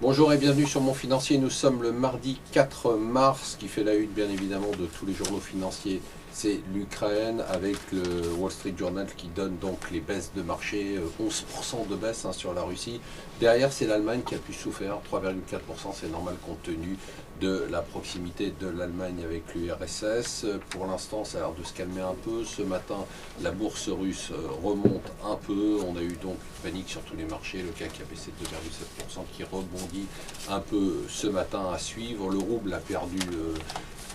Bonjour et bienvenue sur Mon Financier. Nous sommes le mardi 4 mars, qui fait la une bien évidemment de tous les journaux financiers. C'est l'Ukraine avec le Wall Street Journal qui donne donc les baisses de marché, 11% de baisse sur la Russie. Derrière, c'est l'Allemagne qui a pu souffrir, 3,4%, c'est normal compte tenu de la proximité de l'Allemagne avec l'URSS. Pour l'instant, ça a l'air de se calmer un peu. Ce matin, la bourse russe remonte un peu. On a eu donc une panique sur tous les marchés. Le CAC a baissé de 2,7% qui rebondit un peu ce matin à suivre. Le rouble a perdu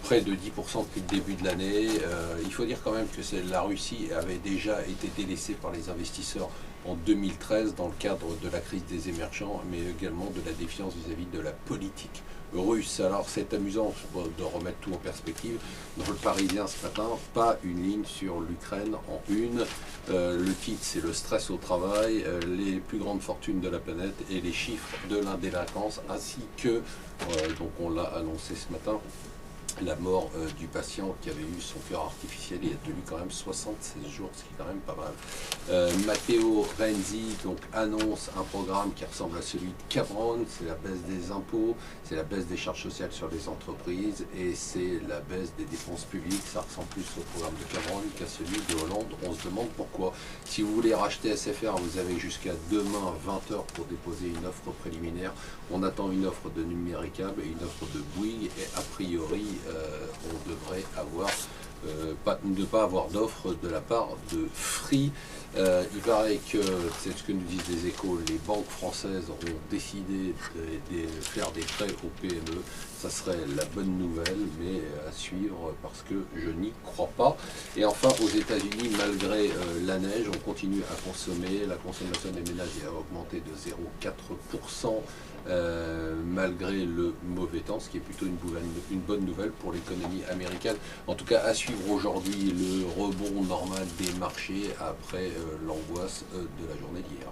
près de 10% depuis le début de l'année. Il faut dire quand même que la Russie avait déjà été délaissée par les investisseurs en 2013 dans le cadre de la crise des émergents, mais également de la défiance vis-à-vis de la politique russe. Alors c'est amusant de remettre tout en perspective. Dans le Parisien ce matin, pas une ligne sur l'Ukraine en une. Le titre c'est le stress au travail, les plus grandes fortunes de la planète et les chiffres de l'indélinquance, ainsi que, donc on l'a annoncé ce matin, la mort du patient qui avait eu son cœur artificiel. Il a tenu quand même 76 jours, ce qui est quand même pas mal. Matteo Renzi donc annonce un programme qui ressemble à celui de Cameron. C'est la baisse des impôts, c'est la baisse des charges sociales sur les entreprises et c'est la baisse des dépenses publiques. Ça ressemble plus au programme de Cameron qu'à celui de Hollande. On se demande pourquoi. Si vous voulez racheter SFR, vous avez jusqu'à demain 20h pour déposer une offre préliminaire. On attend une offre de Numéricable et une offre de Bouygues et a priori on devrait avoir ne pas avoir d'offre de la part de Free. Il paraît que, c'est ce que nous disent les Échos, les banques françaises auront décidé de faire des prêts aux PME. Ça serait la bonne nouvelle, mais à suivre parce que je n'y crois pas. Et enfin, aux États-Unis, malgré la neige, on continue à consommer. La consommation des ménages a augmenté de 0,4%. Malgré le mauvais temps, ce qui est plutôt une bonne nouvelle pour l'économie américaine. En tout cas, à suivre aujourd'hui le rebond normal des marchés après l'angoisse de la journée d'hier.